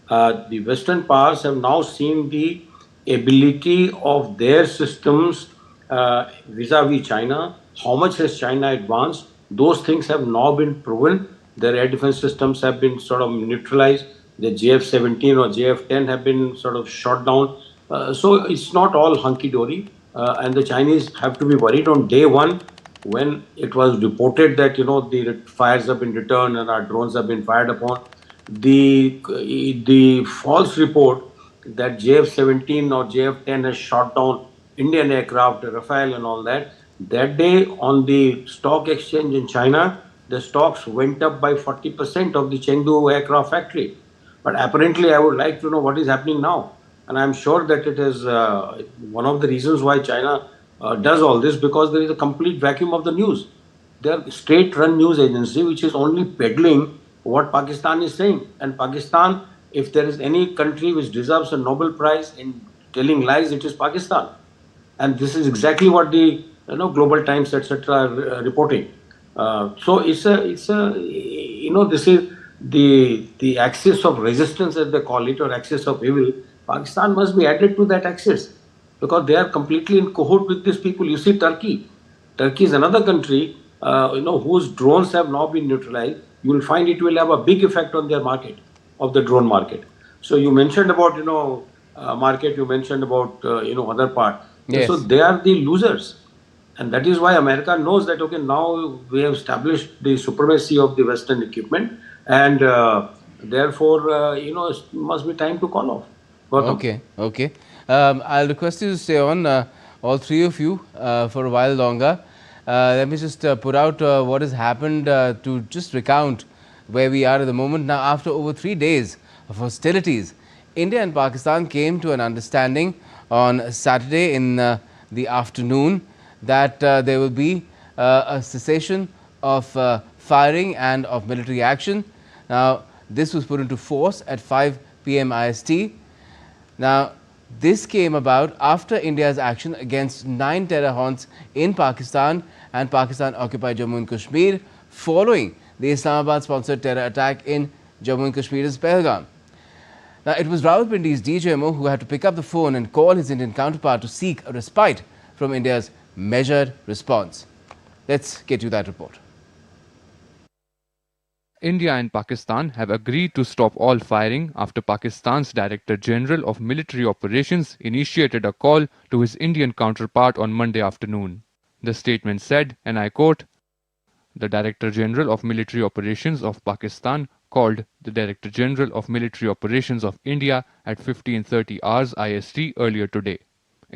The Western powers have now seen the ability of their systems vis-a-vis China. How much has China advanced? Those things have now been proven. Their air defense systems have been sort of neutralized. The JF-17 or JF-10 have been sort of shot down. So it's not all hunky-dory. And the Chinese have to be worried. On day one, when it was reported that, the fires have been returned and our drones have been fired upon, the false report that JF-17 or JF-10 has shot down Indian aircraft, Rafale and all that, that day on the stock exchange in China, the stocks went up by 40% of the Chengdu aircraft factory. But apparently, I would like to know what is happening now. And I'm sure that it is one of the reasons why China does all this, because there is a complete vacuum of the news. They are a state-run news agency which is only peddling what Pakistan is saying. And Pakistan, if there is any country which deserves a Nobel Prize in telling lies, it is Pakistan. And this is exactly what the Global Times, etc., are reporting. So this is the axis of resistance, as they call it, or axis of evil. Pakistan must be added to that axis, because they are completely in cohort with these people. You see, Turkey is another country, whose drones have now been neutralized. You will find it will have a big effect on their market, of the drone market. So you mentioned about market. You mentioned about other part. Yes. So they are the losers. And that is why America knows that, okay, now we have established the supremacy of the Western equipment, and therefore, it must be time to call off. Okay. I'll request you to stay on, all three of you, for a while longer. Let me just put out what has happened to just recount where we are at the moment. Now, after over 3 days of hostilities, India and Pakistan came to an understanding on Saturday in the afternoon that there will be a cessation of firing and of military action. Now, this was put into force at 5 p.m. IST. Now, this came about after India's action against 9 terror haunts in Pakistan and Pakistan-occupied Jammu and Kashmir following the Islamabad-sponsored terror attack in Jammu and Kashmir's Pahalgam. Now, it was Rawalpindi's DJMO who had to pick up the phone and call his Indian counterpart to seek a respite from India's measured response. Let's get you that report. India and Pakistan have agreed to stop all firing after Pakistan's Director General of Military Operations initiated a call to his Indian counterpart on Monday afternoon. The statement said, and I quote, "The Director General of Military Operations of Pakistan called the Director General of Military Operations of India at 15:30 hours IST earlier today.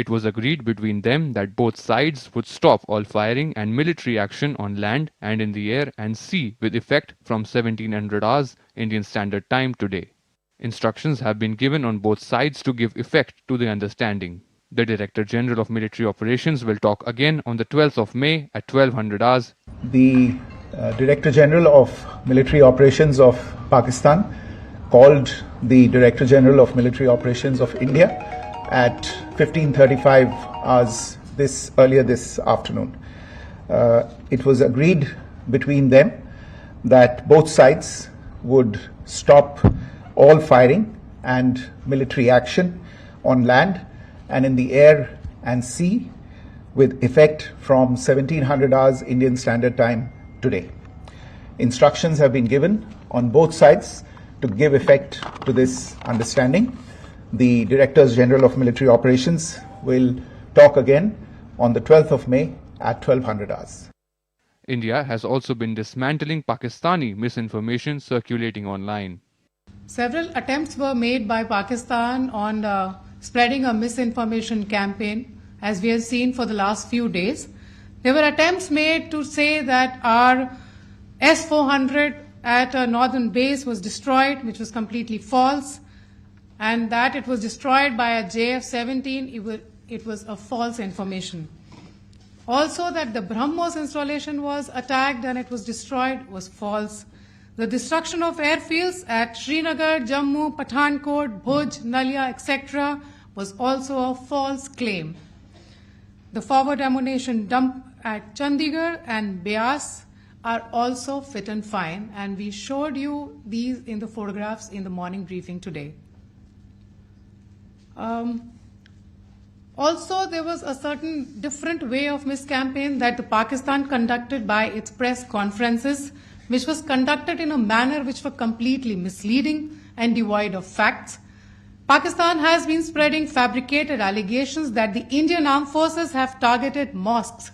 It was agreed between them that both sides would stop all firing and military action on land and in the air and sea with effect from 1700 hours Indian Standard Time today. Instructions have been given on both sides to give effect to the understanding. The Director General of Military Operations will talk again on the 12th of May at 1200 hours. The Director General of Military Operations of Pakistan called the Director General of Military Operations of India at 15:35 hours earlier this afternoon. It was agreed between them that both sides would stop all firing and military action on land and in the air and sea with effect from 1700 hours Indian Standard Time today. Instructions have been given on both sides to give effect to this understanding. The Directors General of Military Operations will talk again on the 12th of May at 1200 hours. India has also been dismantling Pakistani misinformation circulating online. Several attempts were made by Pakistan on spreading a misinformation campaign, as we have seen for the last few days. There were attempts made to say that our S-400 at a northern base was destroyed, which was completely false, and that it was destroyed by a JF-17, it was a false information. Also that the BrahMos installation was attacked and it was destroyed was false. The destruction of airfields at Srinagar, Jammu, Pathankot, Bhuj, Nalia, etc. was also a false claim. The forward ammunition dump at Chandigarh and Beas are also fit and fine, and we showed you these in the photographs in the morning briefing today. Also, there was a certain different way of miscampaign that the Pakistan conducted by its press conferences, which was conducted in a manner which were completely misleading and devoid of facts. Pakistan has been spreading fabricated allegations that the Indian armed forces have targeted mosques.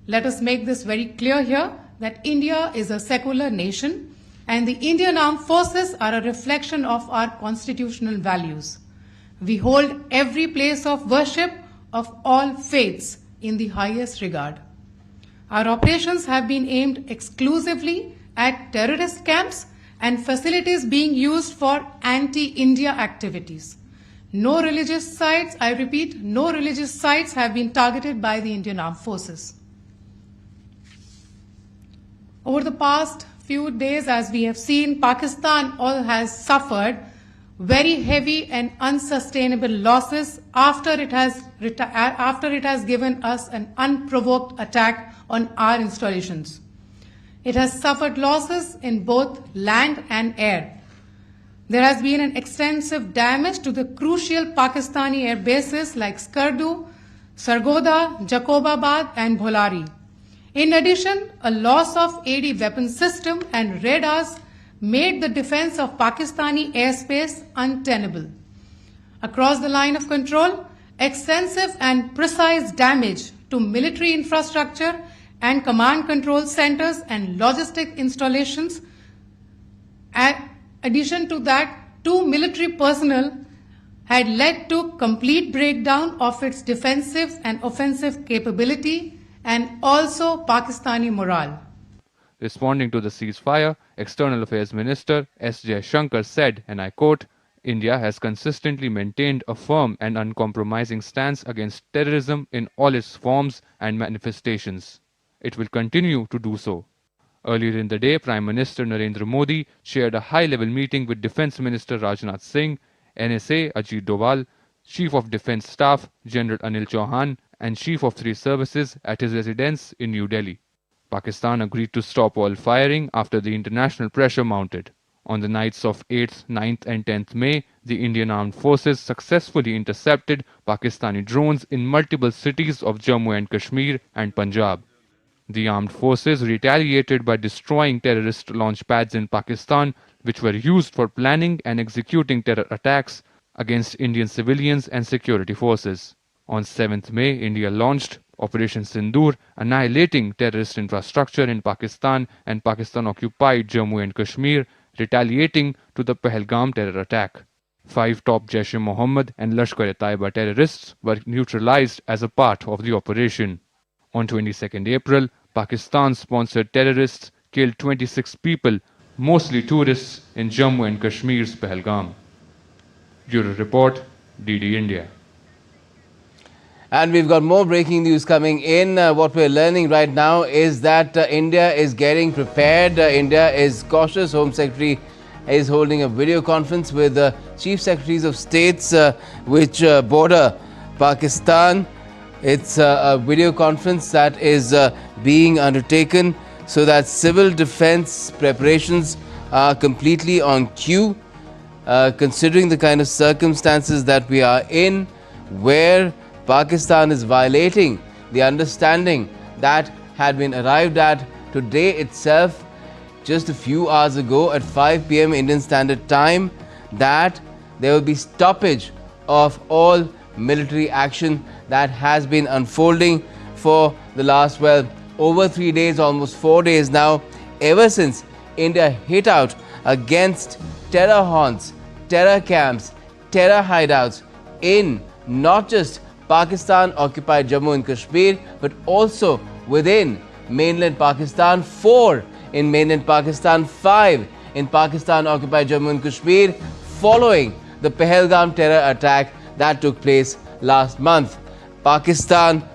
Let us make this very clear here that India is a secular nation and the Indian armed forces are a reflection of our constitutional values. We hold every place of worship of all faiths in the highest regard. Our operations have been aimed exclusively at terrorist camps and facilities being used for anti-India activities. No religious sites, I repeat, no religious sites have been targeted by the Indian Armed Forces. Over the past few days, as we have seen, Pakistan has suffered very heavy and unsustainable losses after it has given us an unprovoked attack on our installations. It has suffered losses in both land and air. There has been an extensive damage to the crucial Pakistani air bases like Skardu, Sargodha, Jacobabad and Bholari. In addition, a loss of AD weapon system and radars made the defense of Pakistani airspace untenable. Across the line of control, extensive and precise damage to military infrastructure and command control centers and logistic installations. In addition to that, 2 military personnel had led to complete breakdown of its defensive and offensive capability and also Pakistani morale. Responding to the ceasefire, External Affairs Minister S. Jaishankar said, and I quote, "India has consistently maintained a firm and uncompromising stance against terrorism in all its forms and manifestations. It will continue to do so." Earlier in the day, Prime Minister Narendra Modi chaired a high-level meeting with Defence Minister Rajnath Singh, NSA Ajit Doval, Chief of Defence Staff General Anil Chauhan, and Chief of 3 Services at his residence in New Delhi. Pakistan agreed to stop all firing after the international pressure mounted. On the nights of 8th, 9th and 10th May, the Indian Armed Forces successfully intercepted Pakistani drones in multiple cities of Jammu and Kashmir and Punjab. The armed forces retaliated by destroying terrorist launch pads in Pakistan, which were used for planning and executing terror attacks against Indian civilians and security forces. On 7th May, India launched Operation Sindoor, annihilating terrorist infrastructure in Pakistan and Pakistan-occupied Jammu and Kashmir, retaliating to the Pahalgam terror attack. 5 top Jaish-e-Mohammed and Lashkar-e-Taiba terrorists were neutralized as a part of the operation. On 22nd April, Pakistan-sponsored terrorists killed 26 people, mostly tourists, in Jammu and Kashmir's Pahalgam. Bureau Report, DD India. And we've got more breaking news coming in. What we're learning right now is that India is getting prepared. India is cautious. Home Secretary is holding a video conference with Chief Secretaries of States which border Pakistan. It's a video conference that is being undertaken so that civil defense preparations are completely on cue, considering the kind of circumstances that we are in, where Pakistan is violating the understanding that had been arrived at today itself, just a few hours ago at 5 p.m. Indian Standard Time, that there will be stoppage of all military action that has been unfolding for the last, well, over 3 days, almost 4 days now, ever since India hit out against terror haunts, terror camps, terror hideouts in not just Pakistan-occupied Jammu and Kashmir, but also within mainland Pakistan, 4 in mainland Pakistan, 5 in Pakistan-occupied Jammu and Kashmir, following the Pahalgam terror attack that took place last month. Pakistan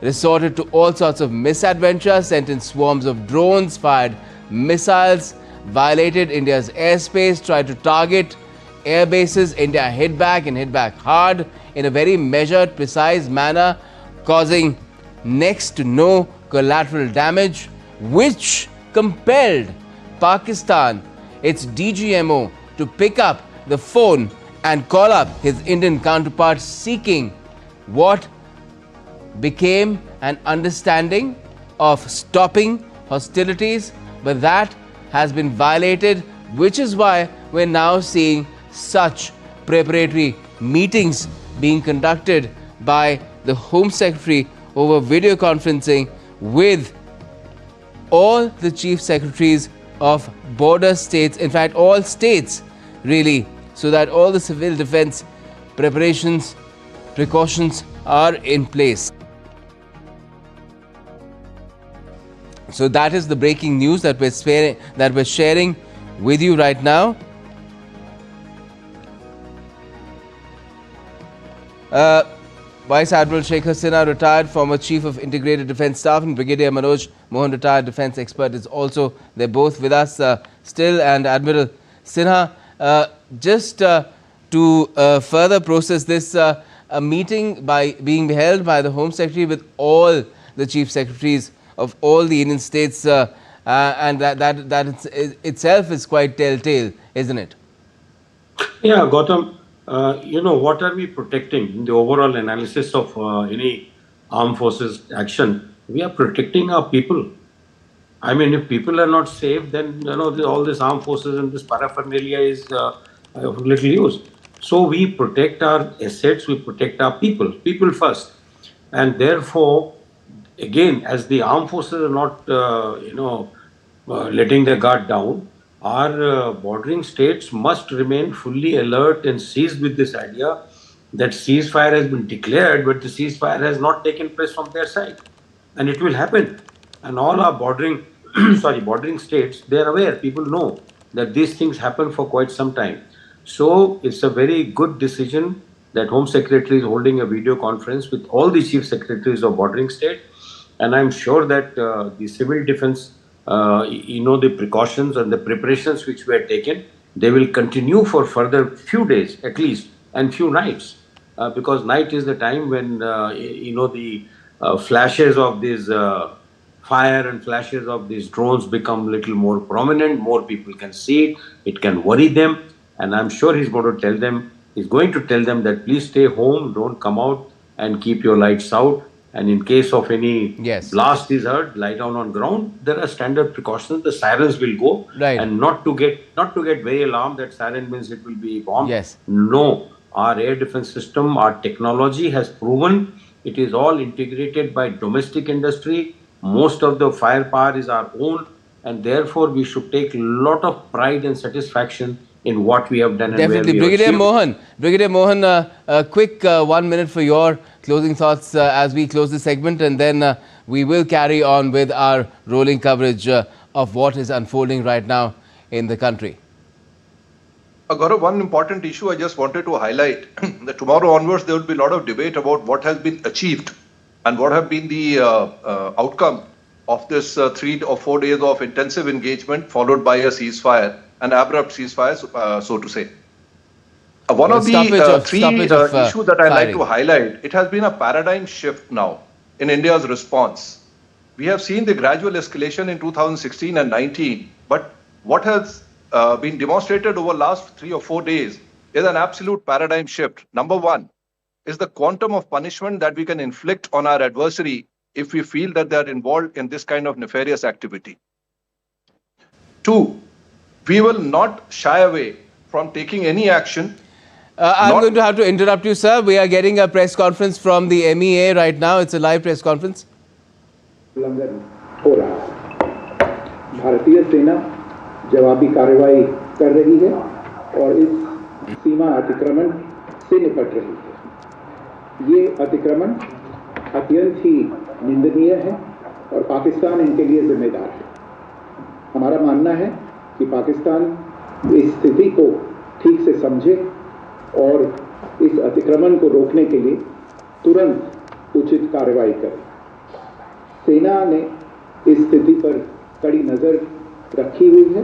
resorted to all sorts of misadventures, sent in swarms of drones, fired missiles, violated India's airspace, tried to target air bases. India hit back and hit back hard in a very measured, precise manner, causing next to no collateral damage, which compelled Pakistan, its DGMO, to pick up the phone and call up his Indian counterpart, seeking what became an understanding of stopping hostilities, but that has been violated, which is why we're now seeing such preparatory meetings being conducted by the Home Secretary over video conferencing with all the Chief Secretaries of border states, in fact all states really, so that all the civil defense preparations, precautions are in place. So that is the breaking news that we're sharing with you right now. Vice Admiral Shekhar Sinha, retired former Chief of Integrated Defence Staff, and Brigadier Manoj Mohan, retired defence expert, is also, they're both with us still. And Admiral Sinha, just to further process this, a meeting being held by the Home Secretary with all the Chief Secretaries of all the Indian states, and that itself is quite telltale, isn't it? Yeah, Gautam. What are we protecting in the overall analysis of any armed forces action? We are protecting our people. I mean, if people are not safe, then all this armed forces and this paraphernalia is of little use. So we protect our assets, we protect our people first, and therefore, again, as the armed forces are not, letting their guard down, our bordering states must remain fully alert and seized with this idea that ceasefire has been declared, but the ceasefire has not taken place from their side. And it will happen. And all our bordering states, they are aware, people know that these things happen for quite some time. So it's a very good decision that Home Secretary is holding a video conference with all the Chief Secretaries of bordering state. And I'm sure that the civil defense, the precautions and the preparations which were taken, they will continue for further few days at least and few nights, because night is the time when the flashes of these fire and flashes of these drones become little more prominent. More people can see it. It can worry them, and I'm sure he's going to tell them that please stay home, don't come out, and keep your lights out. And in case of any Yes. blast is heard, lie down on ground. There are standard precautions. The sirens will go, Right. and not to get very alarmed that siren means it will be bomb. Yes. No, our air defense system, our technology has proven it is all integrated by domestic industry. Most of the firepower is our own, and therefore we should take a lot of pride and satisfaction in what we have done and where Definitely. we have achieved. Brigadier Mohan, a quick 1 minute for your closing thoughts as we close this segment, and then we will carry on with our rolling coverage of what is unfolding right now in the country. Gaurav, one important issue I just wanted to highlight that tomorrow onwards there will be a lot of debate about what has been achieved and what have been the outcome of this 3 or 4 days of intensive engagement followed by a ceasefire, an abrupt ceasefire, so to say. One of the three issues that I'd like to highlight, it has been a paradigm shift now in India's response. We have seen the gradual escalation in 2016 and 19, but what has been demonstrated over the last 3 or 4 days is an absolute paradigm shift. Number one is the quantum of punishment that we can inflict on our adversary if we feel that they are involved in this kind of nefarious activity. 2, we will not shy away from taking any action. I'm going to have to interrupt you, sir. We are getting a press conference from the MEA right now. It's a live press conference. उल्लंघन हो रहा है। भारतीय सेना जवाबी कार्रवाई कर रही है और इस सीमा अतिक्रमण से निपट रही है। ये अतिक्रमण अत्यंत ही निंदनीय है और पाकिस्तान इनके लिए जिम्मेदार है। हमारा मानना है कि पाकिस्तान इस स्थिति को ठीक से समझे और इस अतिक्रमण को रोकने के लिए तुरंत उचित कार्रवाई करे। सेना ने इस स्थिति पर कड़ी नज़र रखी हुई है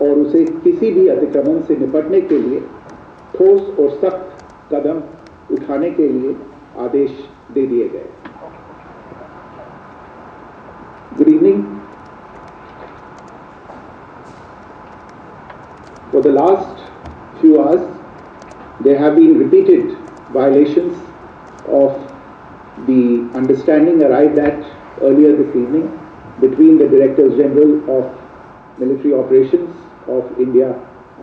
और उसे किसी भी अतिक्रमण से निपटने के लिए ठोस और सख्त कदम उठाने के लिए आदेश दे दिए गए। Good evening. For the last few hours, there have been repeated violations of the understanding arrived at earlier this evening between the Directors General of Military Operations of India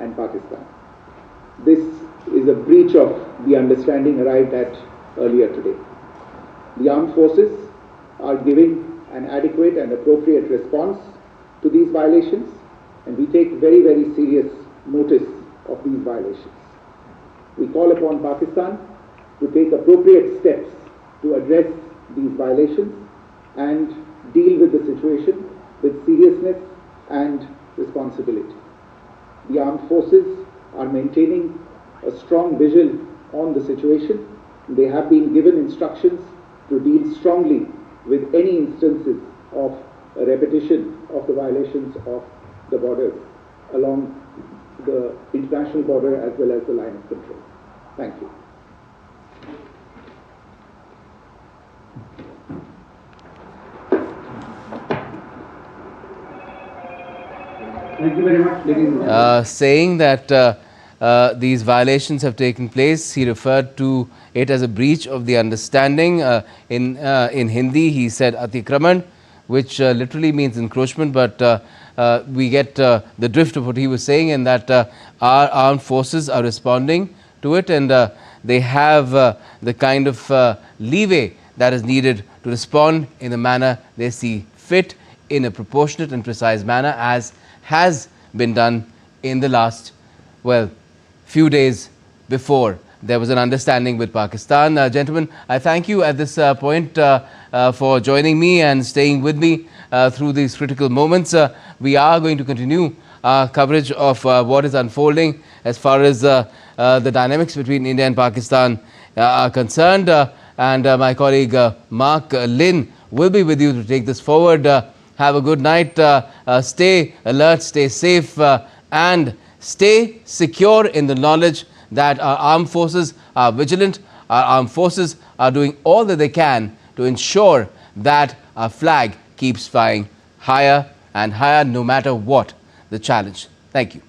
and Pakistan. This is a breach of the understanding arrived at earlier today. The armed forces are giving an adequate and appropriate response to these violations, and we take very, very serious notice of these violations. We call upon Pakistan to take appropriate steps to address these violations and deal with the situation with seriousness and responsibility. The armed forces are maintaining a strong vigil on the situation. They have been given instructions to deal strongly with any instances of a repetition of the violations of the borders along the international border as well as the line of control. Thank you. Thank you very much. Saying that these violations have taken place, he referred to it as a breach of the understanding. In Hindi, he said atikraman, which literally means encroachment, but we get the drift of what he was saying, and that our armed forces are responding to it, and they have the kind of leeway that is needed to respond in the manner they see fit, in a proportionate and precise manner, as has been done in the last, well, few days before there was an understanding with Pakistan. Gentlemen, I thank you at this point for joining me and staying with me through these critical moments. We are going to continue our coverage of what is unfolding as far as the dynamics between India and Pakistan are concerned. And my colleague Mark Lynn will be with you to take this forward. Have a good night. Stay alert, stay safe, and stay secure in the knowledge that our armed forces are vigilant. Our armed forces are doing all that they can to ensure that our flag keeps flying higher and higher, no matter what the challenge. Thank you.